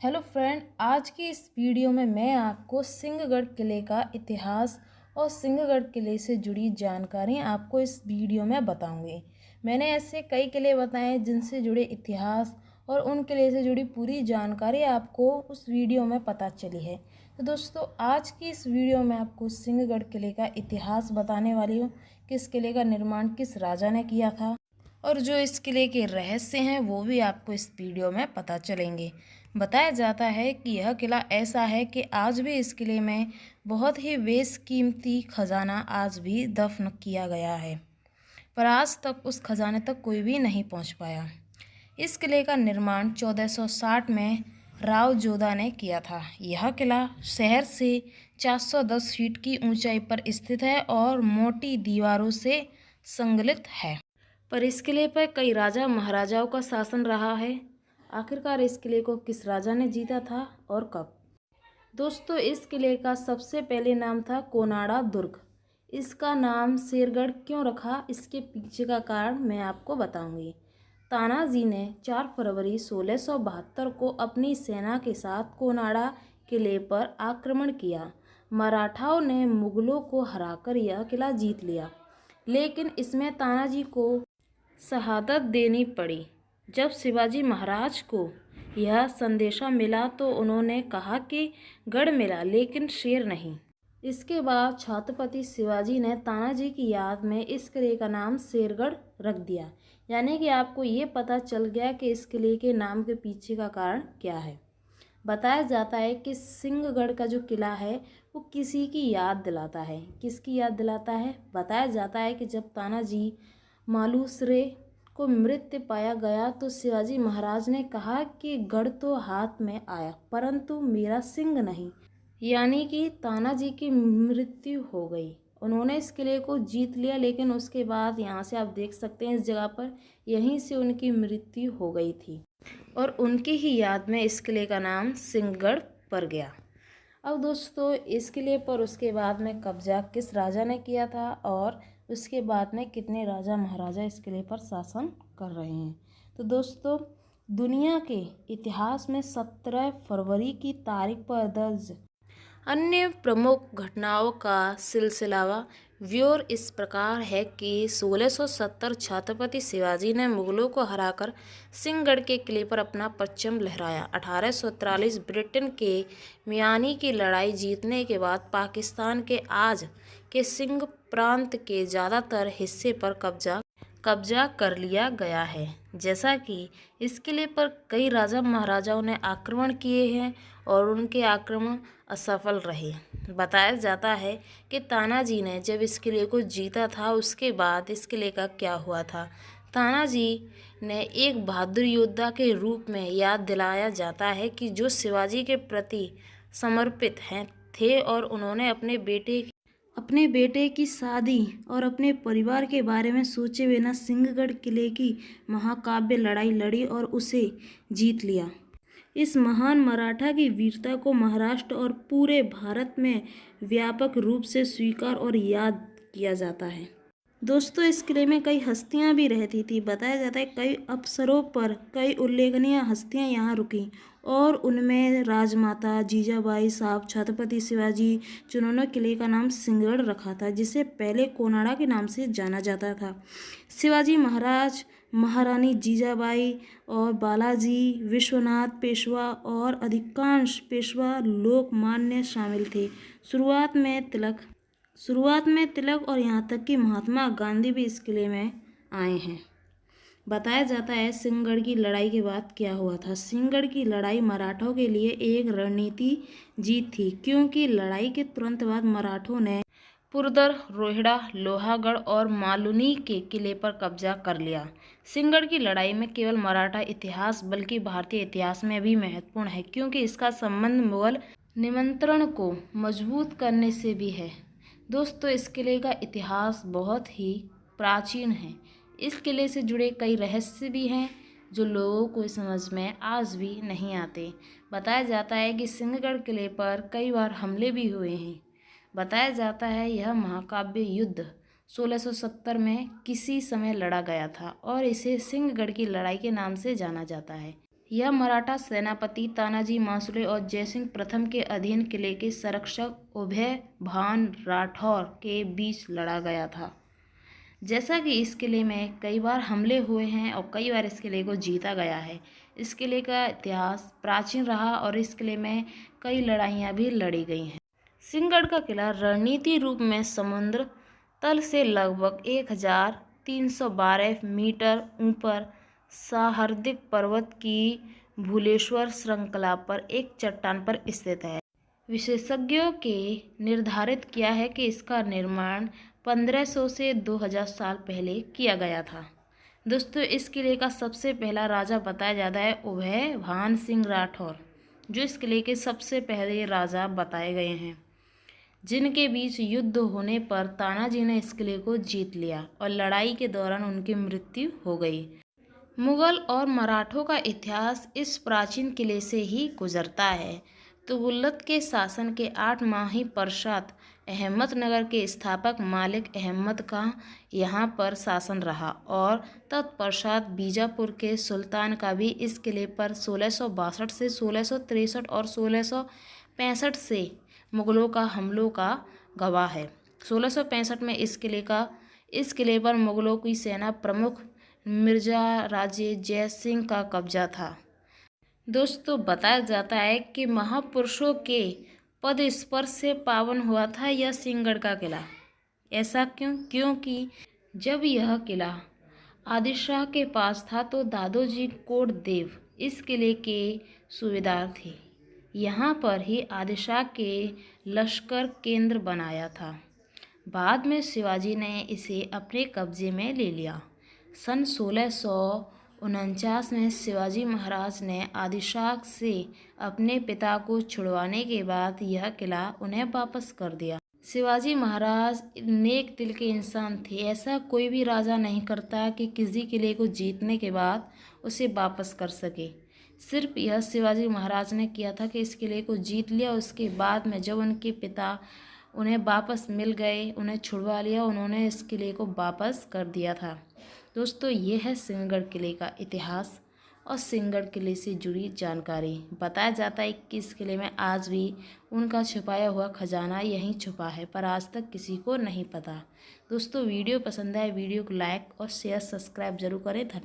Hello friend, आज की इस वीडियो में मैं आपको सिंहगढ़ किले का इतिहास और सिंहगढ़ किले से जुड़ी जानकारी आपको इस वीडियो में बताऊंगी। मैंने ऐसे कई किले बताए जिनसे जुड़े इतिहास और उन किले से जुड़ी पूरी जानकारी आपको उस वीडियो में पता चली है। तो दोस्तों, आज की इस वीडियो में आपको सिंहगढ़ किले का इतिहास बताने वाली हूँ। किस किले का निर्माण किस राजा ने किया था और जो इस किले के रहस्य हैं वो भी आपको इस वीडियो में पता चलेंगे। बताया जाता है कि यह किला ऐसा है कि आज भी इस किले में बहुत ही बेशकीमती खजाना आज भी दफन किया गया है, पर आज तक उस खजाने तक कोई भी नहीं पहुंच पाया। इस किले का निर्माण 1460 में राव जोधा ने किया था। यह किला शहर से 410 फीट की ऊंचाई पर स्थित है और मोटी दीवारों से संगलित है। पर इस किले पर कई राजा महाराजाओं का शासन रहा है। आखिरकार इस किले को किस राजा ने जीता था और कब? दोस्तों, इस किले का सबसे पहले नाम था कोनाड़ा दुर्ग। इसका नाम शेरगढ़ क्यों रखा, इसके पीछे का कारण मैं आपको बताऊंगी। तानाजी ने 4 फरवरी 1672 को अपनी सेना के साथ कोनाड़ा किले पर आक्रमण किया। मराठाओं ने मुगलों को हराकर यह किला जीत लिया, लेकिन इसमें तानाजी को शहादत देनी पड़ी। जब शिवाजी महाराज को यह संदेशा मिला तो उन्होंने कहा कि गढ़ मिला लेकिन शेर नहीं। इसके बाद छत्रपति शिवाजी ने तानाजी की याद में इस किले का नाम शेरगढ़ रख दिया। यानी कि आपको ये पता चल गया कि इस किले के नाम के पीछे का कारण क्या है। बताया जाता है कि सिंहगढ़ का जो किला है वो किसी की याद दिलाता है। किसकी याद दिलाता है? बताया जाता है कि जब तानाजी मालूसरे को मृत पाया गया तो शिवाजी महाराज ने कहा कि गढ़ तो हाथ में आया परंतु मेरा सिंह नहीं, यानी कि तानाजी की मृत्यु हो गई। उन्होंने इस किले को जीत लिया, लेकिन उसके बाद यहाँ से आप देख सकते हैं इस जगह पर यहीं से उनकी मृत्यु हो गई थी और उनकी ही याद में इस किले का नाम सिंहगढ़ पड़ गया। अब दोस्तों, इस किले पर उसके बाद में कब्जा किस राजा ने किया था और उसके बाद में कितने राजा महाराजा इस किले पर शासन कर रहे हैं। तो दोस्तों, दुनिया के इतिहास में 17 फरवरी की तारीख पर दर्ज अन्य प्रमुख घटनाओं का सिलसिलावार इस प्रकार है कि 1670 छत्रपति शिवाजी ने मुगलों को हराकर सिंहगढ़ के किले पर अपना परचम लहराया। 1843 ब्रिटेन के मियानी की लड़ाई जीतने के बाद पाकिस्तान के आज के सिंध प्रांत के ज़्यादातर हिस्से पर कब्जा कर लिया गया है। जैसा कि इस किले पर कई राजा महाराजाओं ने आक्रमण किए हैं और उनके आक्रमण असफल रहे। बताया जाता है कि तानाजी ने जब इस किले को जीता था उसके बाद इस किले का क्या हुआ था। तानाजी ने एक बहादुर योद्धा के रूप में याद दिलाया जाता है कि जो शिवाजी के प्रति समर्पित थे और उन्होंने अपने बेटे की शादी और अपने परिवार के बारे में सोचे बिना सिंहगढ़ किले की महाकाव्य लड़ाई लड़ी और उसे जीत लिया। इस महान मराठा की वीरता को महाराष्ट्र और पूरे भारत में व्यापक रूप से स्वीकार और याद किया जाता है। दोस्तों, इस किले में कई हस्तियां भी रहती थी। बताया जाता है कई अवसरों पर कई उल्लेखनीय हस्तियां यहाँ रुकी और उनमें राजमाता जीजाबाई साहब, छत्रपति शिवाजी, जिन्होंने किले का नाम सिंहगढ़ रखा था, जिसे पहले कोनाड़ा के नाम से जाना जाता था। शिवाजी महाराज, महारानी जीजाबाई और बालाजी विश्वनाथ पेशवा और अधिकांश पेशवा लोकमान्य शामिल थे। शुरुआत में तिलक और यहाँ तक कि महात्मा गांधी भी इस किले में आए हैं। बताया जाता है सिंहगढ़ की लड़ाई के बाद क्या हुआ था। सिंहगढ़ की लड़ाई मराठों के लिए एक रणनीति जीत थी, क्योंकि लड़ाई के तुरंत बाद मराठों ने पुरंदर, रोहिड़ा, लोहागढ़ और मालुनी के किले पर कब्जा कर लिया। सिंहगढ़ की लड़ाई में केवल मराठा इतिहास बल्कि भारतीय इतिहास में भी महत्वपूर्ण है, क्योंकि इसका संबंध मुगल निमंत्रण को मजबूत करने से भी है। दोस्तों, इस किले का इतिहास बहुत ही प्राचीन है। इस किले से जुड़े कई रहस्य भी हैं जो लोगों को समझ में आज भी नहीं आते। बताया जाता है कि सिंहगढ़ किले पर कई बार हमले भी हुए हैं। बताया जाता है यह महाकाव्य युद्ध 1670 में किसी समय लड़ा गया था और इसे सिंहगढ़ की लड़ाई के नाम से जाना जाता है। यह मराठा सेनापति तानाजी मालुसरे और जयसिंह प्रथम के अधीन किले के संरक्षक उभय भान राठौर के बीच लड़ा गया था। जैसा कि इस किले में कई बार हमले हुए हैं और कई बार इस किले को जीता गया है। इस किले का इतिहास प्राचीन रहा और इस किले में कई लड़ाइयाँ भी लड़ी गई हैं। सिंहगढ़ का किला रणनीति रूप में समुद्र तल से लगभग 1312 मीटर ऊपर सहार्दिक पर्वत की भूलेश्वर श्रृंखला पर एक चट्टान पर स्थित है। विशेषज्ञों के निर्धारित किया है कि इसका निर्माण 1500 से 2000 साल पहले किया गया था। दोस्तों, इस किले का सबसे पहला राजा बताया जाता है उभय भान सिंह राठौर, जो इस किले के सबसे पहले राजा बताए गए हैं, जिनके बीच युद्ध होने पर तानाजी ने इस किले को जीत लिया और लड़ाई के दौरान उनकी मृत्यु हो गई। मुगल और मराठों का इतिहास इस प्राचीन किले से ही गुजरता है। तुगलक के शासन के 8 माह ही पश्चात अहमदनगर के स्थापक मालिक अहमद का यहाँ पर शासन रहा और तत्पश्चात बीजापुर के सुल्तान का भी इस किले पर 1662 से 1663 और 1665 से मुगलों का हमलों का गवाह है। 1665 में इस किले पर मुगलों की सेना प्रमुख मिर्जा राजे जय सिंह का कब्जा था। दोस्तों, बताया जाता है कि महापुरुषों के पद स्पर्श से पावन हुआ था यह सिंहगढ़ का किला। ऐसा क्यों? क्योंकि जब यह किला आदिलशाह के पास था तो दादोजी कोंडदेव इस किले के सूबेदार थे। यहाँ पर ही आदिलशाह के लश्कर केंद्र बनाया था। बाद में शिवाजी ने इसे अपने कब्जे में ले लिया। सन 1649 में शिवाजी महाराज ने आदिलशाह से अपने पिता को छुड़वाने के बाद यह किला उन्हें वापस कर दिया। शिवाजी महाराज नेक दिल के इंसान थे। ऐसा कोई भी राजा नहीं करता कि किसी किले को जीतने के बाद उसे वापस कर सके। सिर्फ यह शिवाजी महाराज ने किया था कि इस किले को जीत लिया। उसके बाद में जब उनके पिता उन्हें वापस मिल गए, उन्हें छुड़वा लिया, उन्होंने इस किले को वापस कर दिया था। दोस्तों, ये है सिंहगढ़ किले का इतिहास और सिंहगढ़ किले से जुड़ी जानकारी। बताया जाता है कि इस किले में आज भी उनका छुपाया हुआ खजाना यहीं छुपा है, पर आज तक किसी को नहीं पता। दोस्तों, वीडियो पसंद आए वीडियो को लाइक और शेयर सब्सक्राइब जरूर करें। धन्यवाद।